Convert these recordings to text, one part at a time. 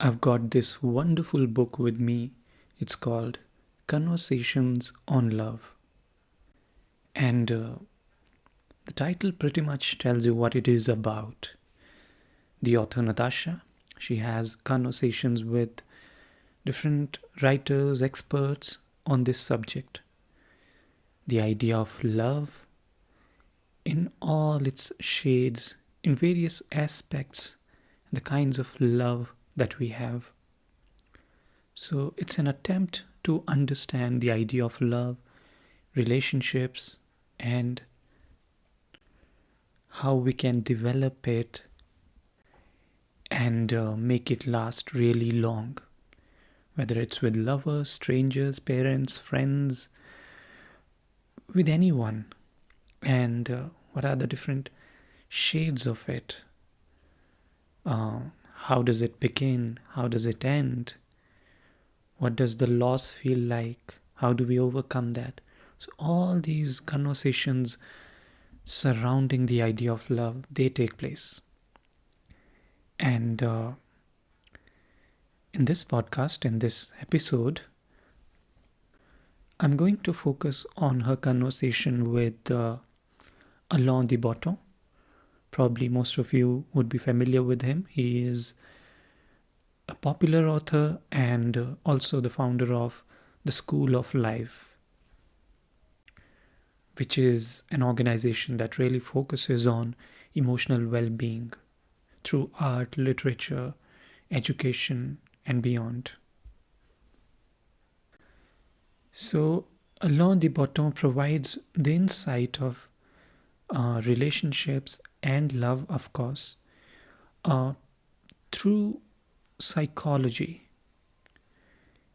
I've got this wonderful book with me. It's called Conversations on Love. And the title pretty much tells you what it is about. The author Natasha, she has conversations with different writers, experts on this subject. The idea of love in all its shades, in various aspects, the kinds of love that we have. So it's an attempt to understand the idea of love, relationships, and how we can develop it and make it last really long. Whether it's with lovers, strangers, parents, friends, with anyone. And what are the different shades of it? How does it begin? How does it end? What does the loss feel like? How do we overcome that? So all these conversations surrounding the idea of love, they take place. And in this podcast, in this episode, I'm going to focus on her conversation with Alain de Botton. Probably most of you would be familiar with him. He is a popular author and also the founder of the School of Life, which is an organization that really focuses on emotional well-being through art, literature, education, and beyond. So, Alain de Botton provides the insight of relationships and love, of course, through psychology.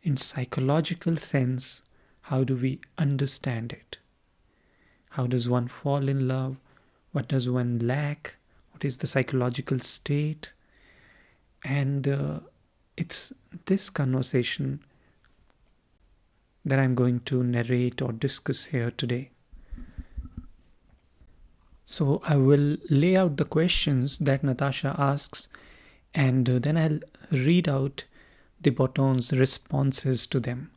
In psychological sense, how do we understand it? How does one fall in love? What does one lack? What is the psychological state? And it's this conversation that I'm going to narrate or discuss here today. So I will lay out the questions that Natasha asks, and then I'll read out de Botton's responses to them.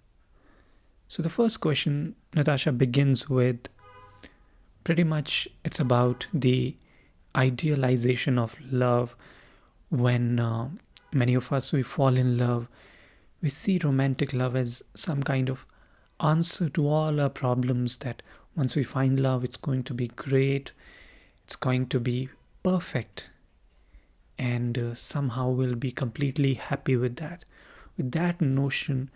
So the first question Natasha begins with, pretty much it's about the idealization of love. When many of us, we fall in love, we see romantic love as some kind of answer to all our problems, that once we find love, it's going to be great, it's going to be perfect, and somehow we'll be completely happy with that. With that notion,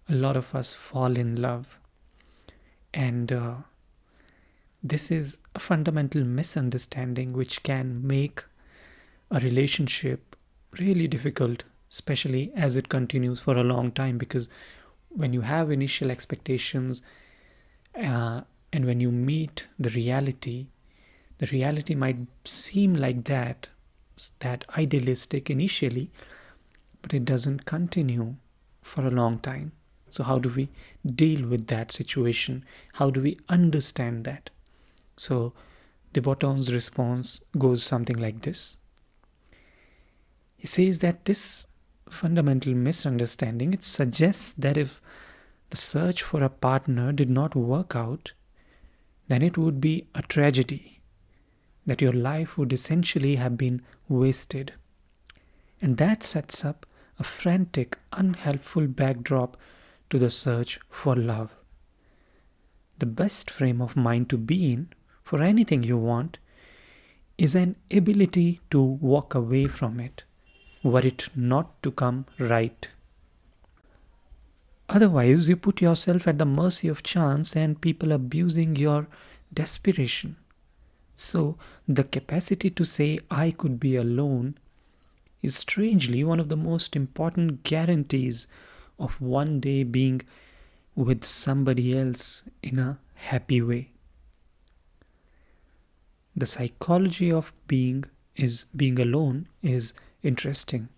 a lot of us fall in love. And this is a fundamental misunderstanding which can make a relationship really difficult, especially as it continues for a long time, because when you have initial expectations and when you meet the reality might seem like that idealistic initially, but it doesn't continue for a long time. So how do we deal with that situation? How do we understand that? So de Botton's response goes something like this. He says that this fundamental misunderstanding, it suggests that if the search for a partner did not work out, then it would be a tragedy, that your life would essentially have been wasted. And that sets up a frantic, unhelpful backdrop to the search for love. The best frame of mind to be in for anything you want is an ability to walk away from it, were it not to come right. Otherwise, you put yourself at the mercy of chance and people abusing your desperation. So, the capacity to say, I could be alone, is strangely one of the most important guarantees of one day being with somebody else in a happy way. The psychology of being alone is interesting,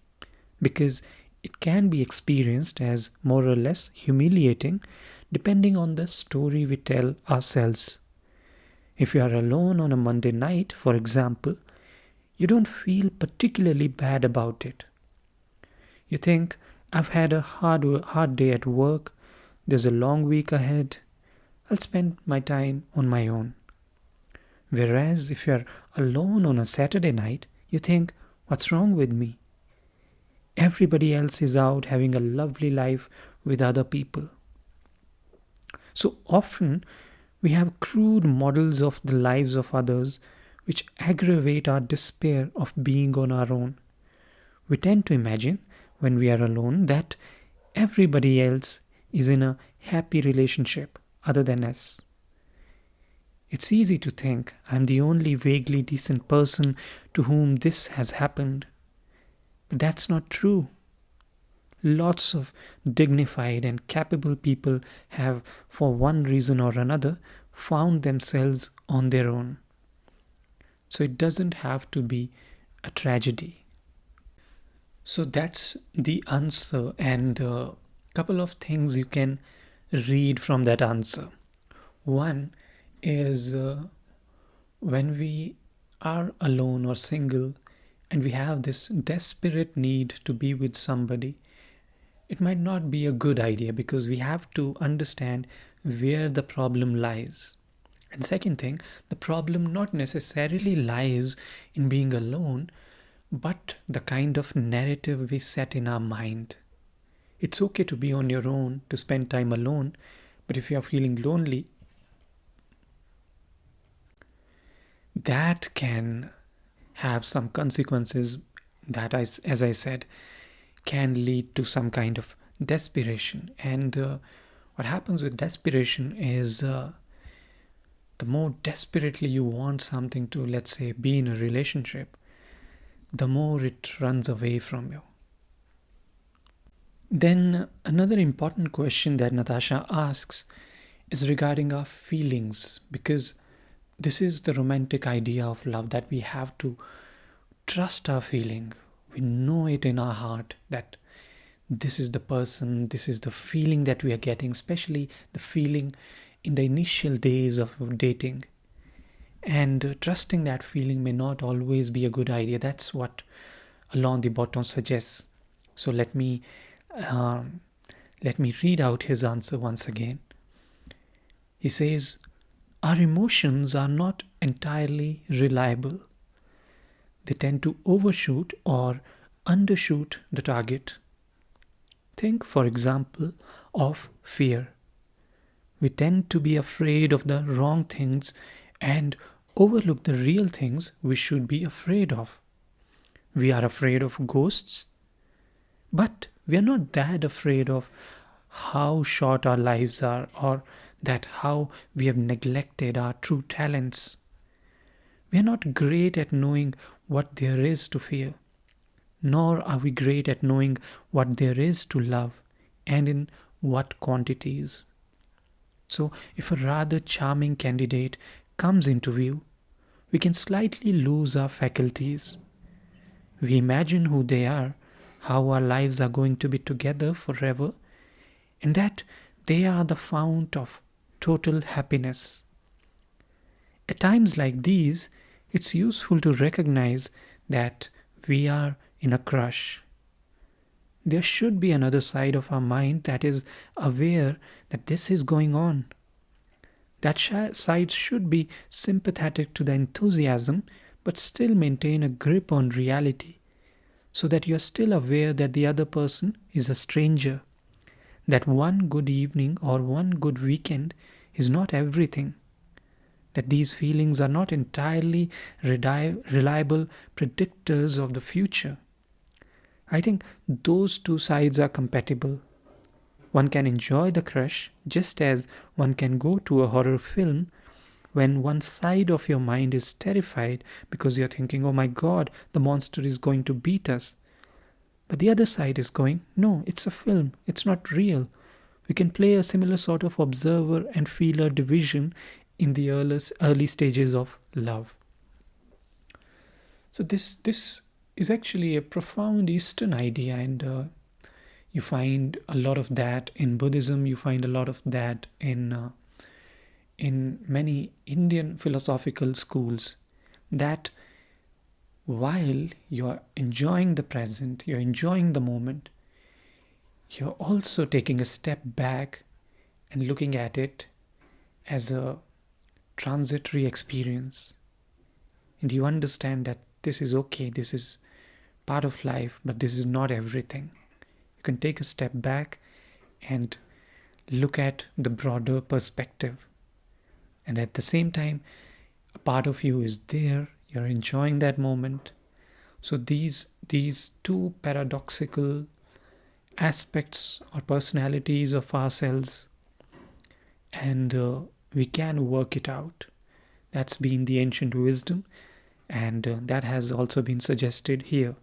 because it can be experienced as more or less humiliating depending on the story we tell ourselves. If you are alone on a Monday night, for example, you don't feel particularly bad about it. You think, I've had a hard day at work, there's a long week ahead, I'll spend my time on my own. Whereas if you're alone on a Saturday night, you think, what's wrong with me? Everybody else is out having a lovely life with other people. So often we have crude models of the lives of others which aggravate our despair of being on our own. We tend to imagine, when we are alone, that everybody else is in a happy relationship other than us. It's easy to think I'm the only vaguely decent person to whom this has happened. But that's not true. Lots of dignified and capable people have, for one reason or another, found themselves on their own. So it doesn't have to be a tragedy. So that's the answer, and a couple of things you can read from that answer. One is when we are alone or single and we have this desperate need to be with somebody, it might not be a good idea because we have to understand where the problem lies. And second thing, the problem not necessarily lies in being alone, but the kind of narrative we set in our mind. It's okay to be on your own, to spend time alone, but if you are feeling lonely, that can have some consequences that, as I said, can lead to some kind of desperation. And what happens with desperation is the more desperately you want something to, let's say, be in a relationship, the more it runs away from you. Then another important question that Natasha asks is regarding our feelings, because this is the romantic idea of love, that we have to trust our feeling. We know it in our heart that this is the person, this is the feeling that we are getting, especially the feeling in the initial days of dating. And trusting that feeling may not always be a good idea. That's what Alain de Botton suggests. So let me read out his answer once again. He says, our emotions are not entirely reliable. They tend to overshoot or undershoot the target. Think, for example, of fear. We tend to be afraid of the wrong things and overlook the real things we should be afraid of. We are afraid of ghosts, but we are not that afraid of how short our lives are, or that how we have neglected our true talents. We are not great at knowing what there is to fear, nor are we great at knowing what there is to love and in what quantities. So, if a rather charming candidate comes into view, we can slightly lose our faculties. We imagine who they are, how our lives are going to be together forever, and that they are the fount of total happiness. At times like these, it's useful to recognize that we are in a crush. There should be another side of our mind that is aware that this is going on. That side should be sympathetic to the enthusiasm, but still maintain a grip on reality, so that you are still aware that the other person is a stranger, that one good evening or one good weekend is not everything, that these feelings are not entirely reliable predictors of the future. I think those two sides are compatible. One can enjoy the crush just as one can go to a horror film when one side of your mind is terrified because you're thinking, oh my god, the monster is going to beat us. But the other side is going, no, it's a film, it's not real. We can play a similar sort of observer and feeler division in the early stages of love. So this is actually a profound Eastern idea, and you find a lot of that in Buddhism. You find a lot of that in many Indian philosophical schools. That while you are enjoying the present, you're enjoying the moment, you're also taking a step back and looking at it as a transitory experience. And you understand that this is okay, this is part of life, but this is not everything. You can take a step back and look at the broader perspective. And at the same time, a part of you is there, you're enjoying that moment. So these two paradoxical aspects or personalities of ourselves, and we can work it out. That's been the ancient wisdom, and that has also been suggested here.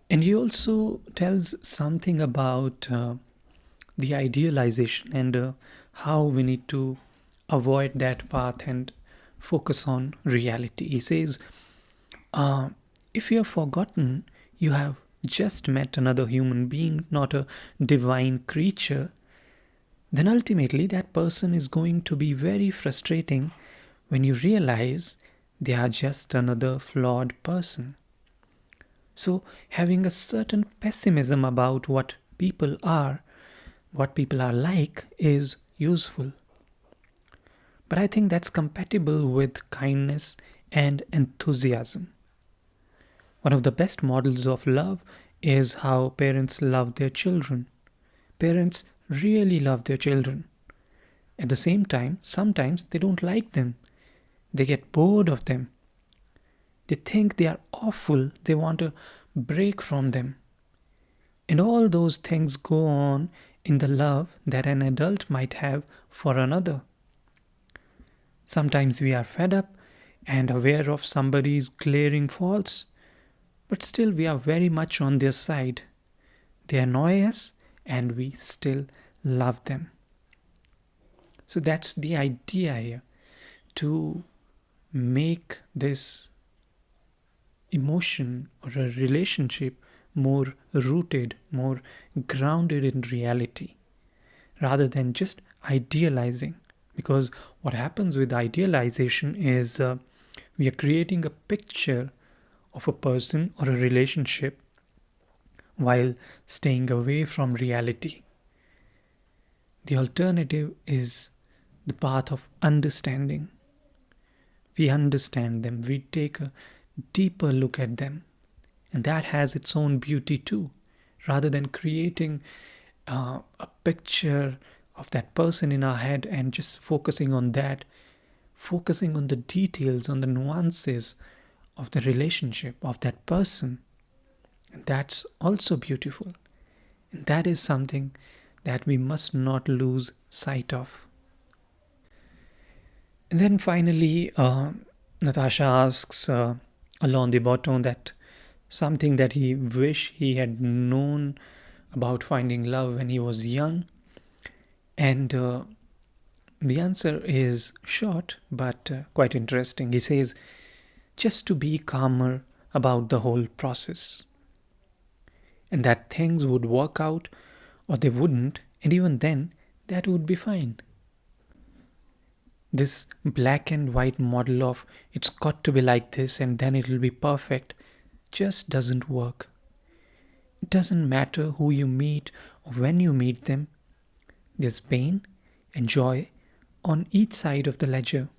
And he also tells something about the idealization and how we need to avoid that path and focus on reality. He says, uh, if you have forgotten you have just met another human being, not a divine creature, then ultimately that person is going to be very frustrating when you realize they are just another flawed person. So, having a certain pessimism about what people are like, is useful. But I think that's compatible with kindness and enthusiasm. One of the best models of love is how parents love their children. Parents really love their children. At the same time, sometimes they don't like them. They get bored of them. They think they are awful. They want a break from them. And all those things go on in the love that an adult might have for another. Sometimes we are fed up and aware of somebody's glaring faults, but still we are very much on their side. They annoy us and we still love them. So that's the idea here, to make this emotion or a relationship more rooted, more grounded in reality, rather than just idealizing. Because what happens with idealization is we are creating a picture of a person or a relationship while staying away from reality. The alternative is the path of understanding. We understand them, we take a deeper look at them, and that has its own beauty too. Rather than creating a picture of that person in our head and just focusing on that, focusing on the details, on the nuances of the relationship of that person, and that's also beautiful. And that is something that we must not lose sight of. And then finally, Natasha asks Alain de Botton that something that he wish he had known about finding love when he was young. And the answer is short but quite interesting. He says, just to be calmer about the whole process, and that things would work out or they wouldn't, and even then, that would be fine. This black and white model of it's got to be like this and then it'll be perfect just doesn't work. It doesn't matter who you meet or when you meet them, there's pain and joy on each side of the ledger.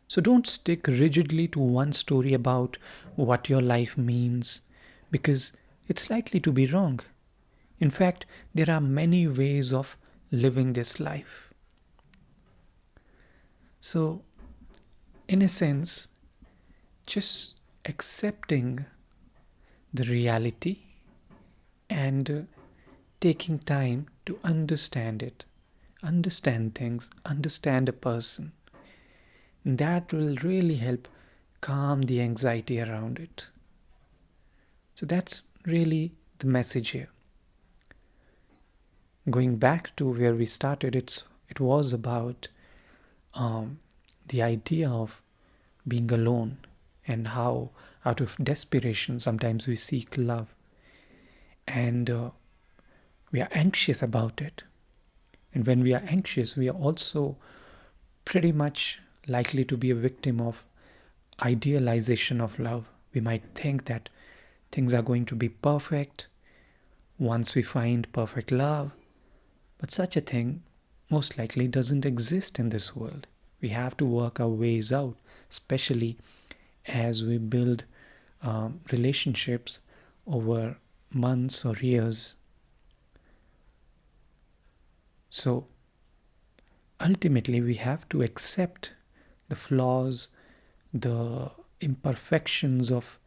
So don't stick rigidly to one story about what your life means, because it's likely to be wrong. In fact, there are many ways of living this life. So, in a sense, just accepting the reality and taking time to understand it, understand things, understand a person, that will really help calm the anxiety around it. So that's really the message here. Going back to where we started, it was about the idea of being alone, and how out of desperation sometimes we seek love, and we are anxious about it. And when we are anxious, we are also pretty much likely to be a victim of idealization of love. We might think that things are going to be perfect, once we find perfect love. But such a thing most likely doesn't exist in this world. We have to work our ways out, especially as we build relationships over months or years. So ultimately, we have to accept the flaws, the imperfections of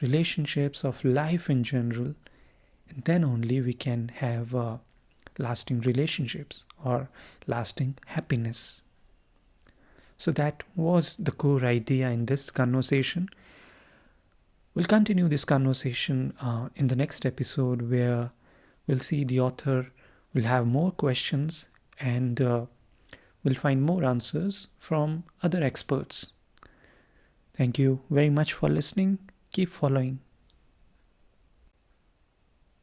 relationships, of life in general, and then only we can have lasting relationships or lasting happiness. So that was the core idea in this conversation. We'll continue this conversation in the next episode, where we'll see the author will have more questions, and we'll find more answers from other experts. Thank you very much for listening. Keep following.